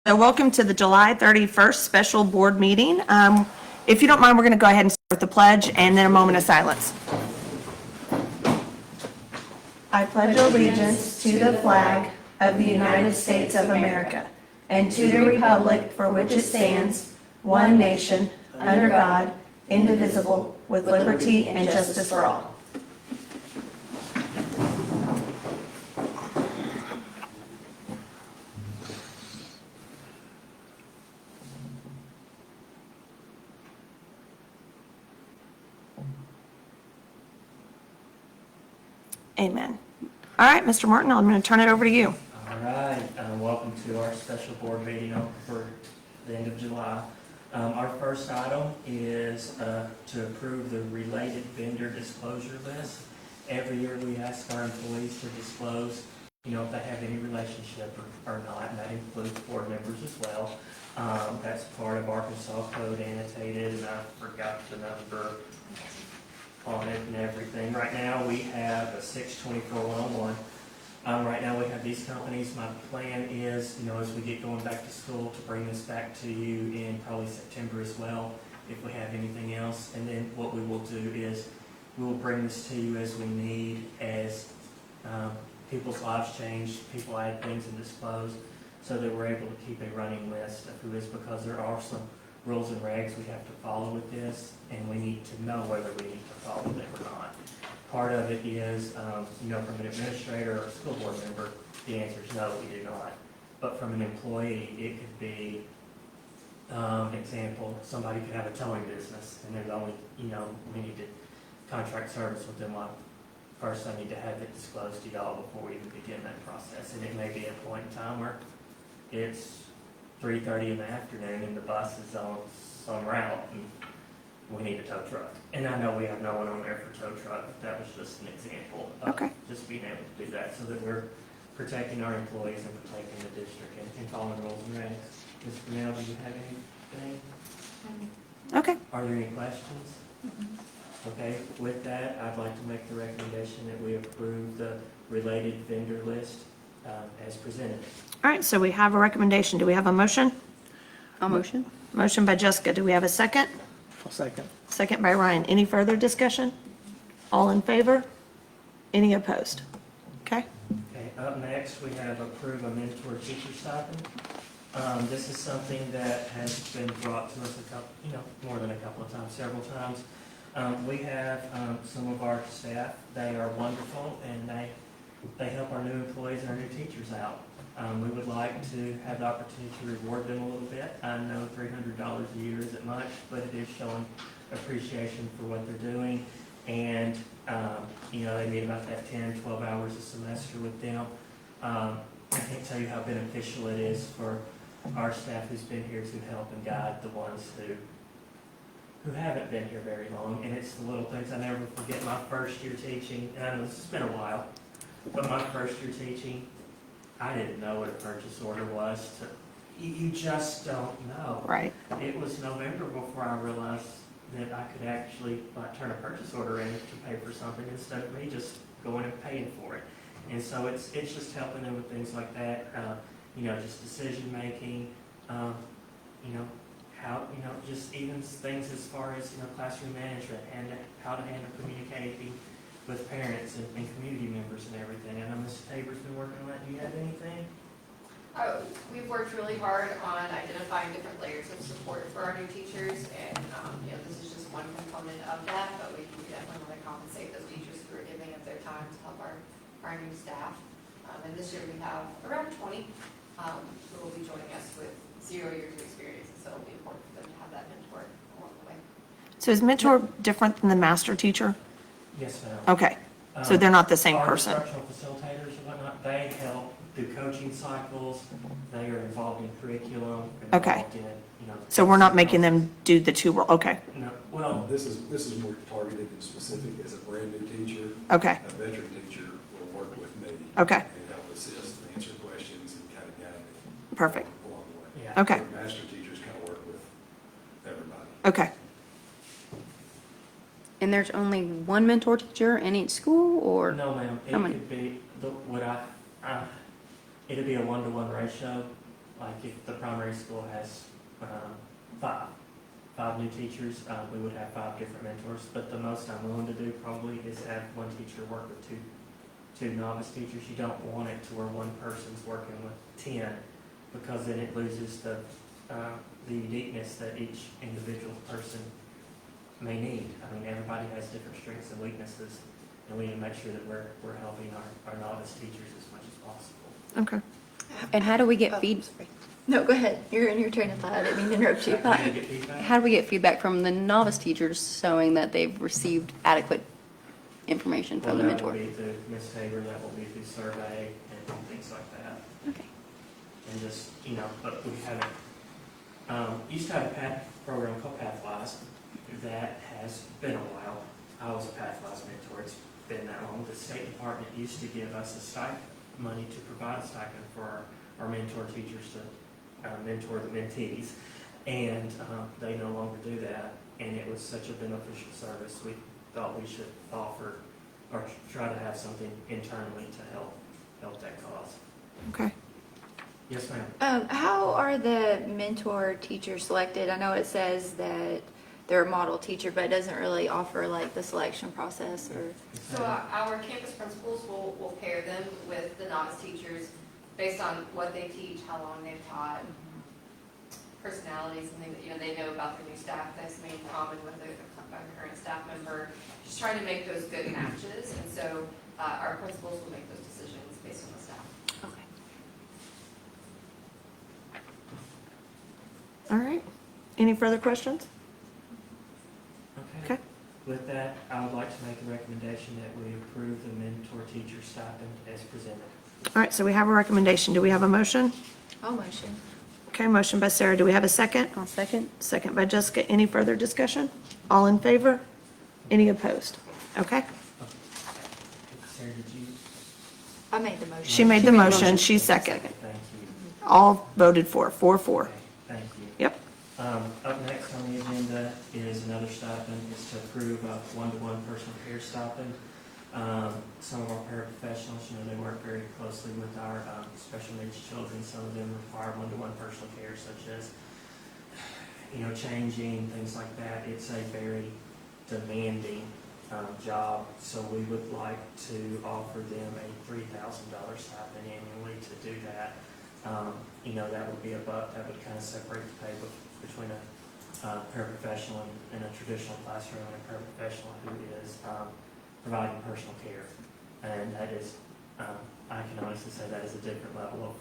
So welcome to the July 31st special board meeting. If you don't mind, we're going to go ahead and start with the pledge and then a moment of silence. I pledge allegiance to the flag of the United States of America and to the republic for which it stands, one nation, under God, indivisible, with liberty and justice for all. Amen. All right, Mr. Martin, I'm going to turn it over to you. All right, welcome to our special board meeting for the end of July. Our first item is to approve the related vendor disclosure list. Every year we ask our employees to disclose, if they have any relationship or not, and that includes board members as well. That's part of Arkansas Code annotated, and I forgot the number on it and everything. Right now we have a 624-101. Right now we have these companies. My plan is, as we get going back to school, to bring this back to you in probably September as well, if we have anything else. And then what we will do is we will bring this to you as we need, as people's lives change, people add things and disclose, so that we're able to keep a running list of who is, because there are some rules and regs we have to follow with this, and we need to know whether we need to follow them or not. Part of it is, from an administrator or a school board member, the answer is no, we do not. But from an employee, it could be, example, somebody could have a towing business, and there's only, we need to contract service with them. First, I need to have it disclosed to y'all before we even begin that process. And it may be a point in time where it's 3:30 in the afternoon and the bus is on some route and we need a tow truck. And I know we have no one on there for tow truck, but that was just an example of just being able to do that, so that we're protecting our employees and protecting the district and following rules and regs. Ms. Brunel, do you have anything? Okay. Are there any questions? Okay, with that, I'd like to make the recommendation that we approve the related vendor list as presented. All right, so we have a recommendation. Do we have a motion? I'll motion. Motion by Jessica. Do we have a second? I'll second. Second by Ryan. Any further discussion? All in favor? Any opposed? Okay. Okay, up next, we have approve a mentor teacher stipend. This is something that has been brought to us more than a couple of times, several times. We have some of our staff. They are wonderful, and they help our new employees and our new teachers out. We would like to have the opportunity to reward them a little bit. I know $300 a year isn't much, but it is showing appreciation for what they're doing. And, they need about that 10, 12 hours a semester with them. I can't tell you how beneficial it is for our staff who's been here to help and guide the ones who haven't been here very long. And it's the little things. I never forget my first year teaching, and I know this has been a while, but my first year teaching, I didn't know what a purchase order was. You just don't know. Right. It was November before I realized that I could actually turn a purchase order in to pay for something instead of me just going and paying for it. And so it's just helping them with things like that, just decision making, how, just even things as far as, classroom management and how to handle communicating with parents and community members and everything. I know Ms. Tabor's been working on that. Do you have anything? We've worked really hard on identifying different layers of support for our new teachers, and this is just one component of that, but we definitely want to compensate those teachers who are giving up their time to help our new staff. And this year we have around 20 who will be joining us with 0 years of experience, so it'll be important for them to have that mentor along the way. So is mentor different than the master teacher? Yes, ma'am. Okay. So they're not the same Our person. instructional facilitators and whatnot, they help do coaching cycles. They are involved in curriculum. Okay. Involved in, So we're not making them do the two roles. Okay. No, well, This is more targeted and specific. As a brand new teacher, Okay. a veteran teacher will work with me. Okay. And help assist, answer questions, and kind of guide me Perfect. along the way. yeah. Okay. The master teachers kind of work with everybody. Okay. And there's only one mentor teacher in each school, or? No, ma'am. It How many? could be, it'd be a 1-to-1 ratio like if the primary school has five new teachers, we would have 5 different mentors. But the most I'm willing to do probably is have one teacher work with two novice teachers. You don't want it to where one person's working with 10, because then it loses the uniqueness that each individual person may need. I mean, everybody has different strengths and weaknesses, and we need to make sure that we're helping our novice teachers as much as possible. Okay. And how do we get Oh, feed, sorry. No, go ahead. You're in your train of thought. I didn't mean to interrupt you. Can I get feedback? how do we get feedback from the novice teachers showing that they've received adequate information from the Well, mentor? that will be through Ms. Tabor, that will be through survey and things like that. Okay. And just, but we haven't, used to have a PATH program called Pathwise. That has been a while. I was a Pathwise mentor, it's been that long. The State Department used to give us a stipend, money to provide a stipend for our mentor teachers to mentor the mentees. And they no longer do that, and it was such a beneficial service, we thought we should offer, or try to have something internally to help that cause. Okay. Yes, ma'am. How are the mentor teachers selected? I know it says that they're a model teacher, but it doesn't really offer like the selection process or. So our campus principals will pair them with the novice teachers based on what they teach, how long they've taught, personalities, and things that, they know about their new staff that's made in common with the current staff member. Just trying to make those good matches, and so our principals will make those decisions based on the staff. Okay. All right. Any further questions? Okay. With that, I would like to make a recommendation that we approve the mentor teacher stipend as presented. All right, so we have a recommendation. Do we have a motion? I'll motion. Okay, motion by Sarah. Do we have a second? I'll second. Second by Jessica. Any further discussion? All in favor? Any opposed? Okay. Sarah, did you? I made the motion. She made the motion. She second. Thank you. All voted for, 4-4. Okay, thank you. Yep. Up next on the agenda is another stipend, is to approve a one-to-one personal care stipend. Some of our paraprofessionals, they work very closely with our special needs children. Some of them require one-to-one personal care, such as, changing, things like that. It's a very demanding job, so we would like to offer them a $3,000 stipend annually to do that. That would be that would kind of separate the pay between a paraprofessional and a traditional classroom, and a paraprofessional who is providing personal care. And that is, I can honestly say that is a different level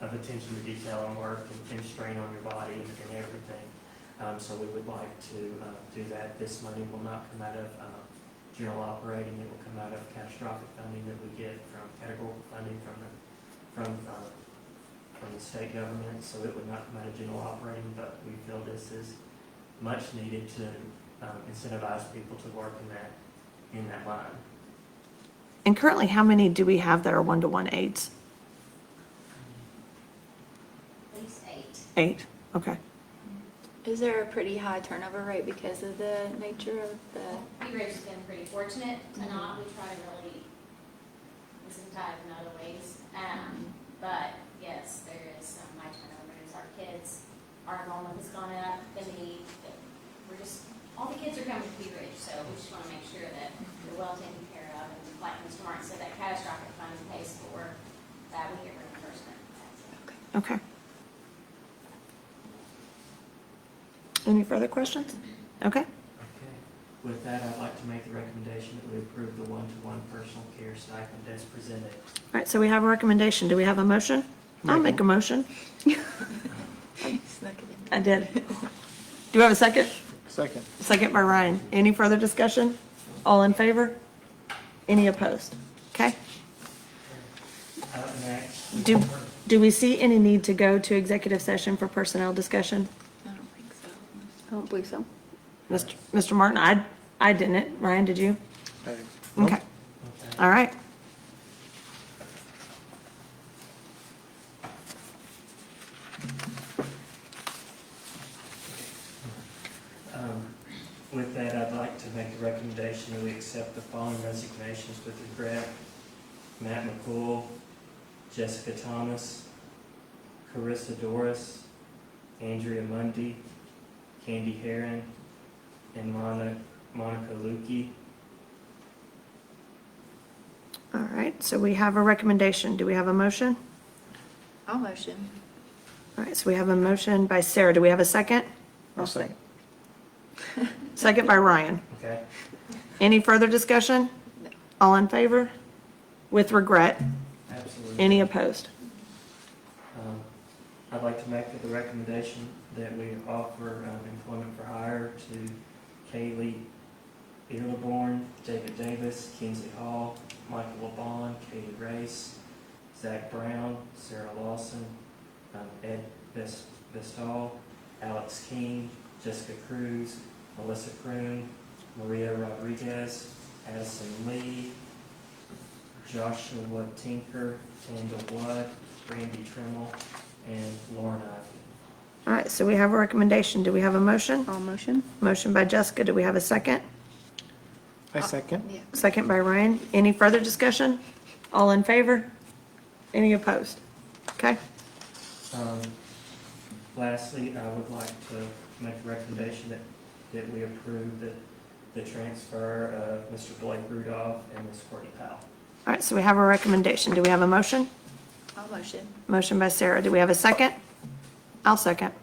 of attention to detail and work and strain on your body and everything. So we would like to do that. This money will not come out of general operating. It will come out of catastrophic funding that we get from categorical funding from the state government. So it would not come out of general operating, but we feel this is much needed to incentivize people to work in that line. And currently, how many do we have that are one-to-one aides? At least 8. 8. Okay. Is there a pretty high turnover rate because of the nature of the? P. Ridge has been pretty fortunate to not. We try to really listen to it in other ways. But yes, there is some high turnovers. Our kids, our enrollment has gone up. All the kids are coming to P. Ridge, so we just want to make sure that they're well taken care of. And like Mr. Martin said, that catastrophic fund pays for that. We get reimbursement. Okay. Any further questions? Okay. Okay. With that, I'd like to make the recommendation that we approve the one-to-one personal care stipend as presented. All right, so we have a recommendation. Do we have a motion? I'll make a motion. Snuck it in. I did. Do we have a second? Second. Second by Ryan. Any further discussion? All in favor? Any opposed? Okay. Up next. Do we see any need to go to executive session for personnel discussion? I don't think so. I don't believe so. Mr. Martin, I didn't. Ryan, did you? Hey. Okay. All right. With that, I'd like to make a recommendation that we accept the following resignations with regret. Matt McCool, Jessica Thomas, Carissa Doris, Andrea Mundy, Candy Heron, and Monica Lukey. All right, so we have a recommendation. Do we have a motion? I'll motion. All right, so we have a motion by Sarah. Do we have a second? I'll second. Second by Ryan. Okay? Any further discussion? No. All in favor? With regret. Absolutely. Any opposed? I'd like to make the recommendation that we offer employment for hire to Kaylee Earleborn, David Davis, Kinsey Hall, Michael LeBon, Katie Race, Zach Brown, Sarah Lawson, Ed Vestal, Alex King, Jessica Cruz, Melissa Kroon, Maria Rodriguez, Addison Lee, Joshua Tinker, Tanda Blood, Randy Trimmel, and Lauren Ivy. All right, so we have a recommendation. Do we have a motion? All motion? Motion by Jessica. Do we have a second? I second. Yeah. Second by Ryan. Any further discussion? All in favor? Any opposed? Okay. Lastly, I would like to make a recommendation that we approve the transfer of Mr. Blake Rudolph and Ms. Courtney Powell. All right, so we have a recommendation. Do we have a motion? I'll motion. Motion by Sarah. Do we have a second? I'll second.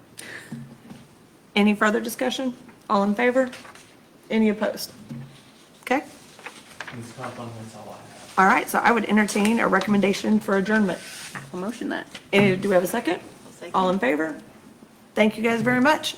Any further discussion? All in favor? Any opposed? Okay. Ms. Coughlin, that's all I have. All right, so I would entertain a recommendation for adjournment. I'll motion that. Do we have a second? I'll second. All in favor? Thank you guys very much.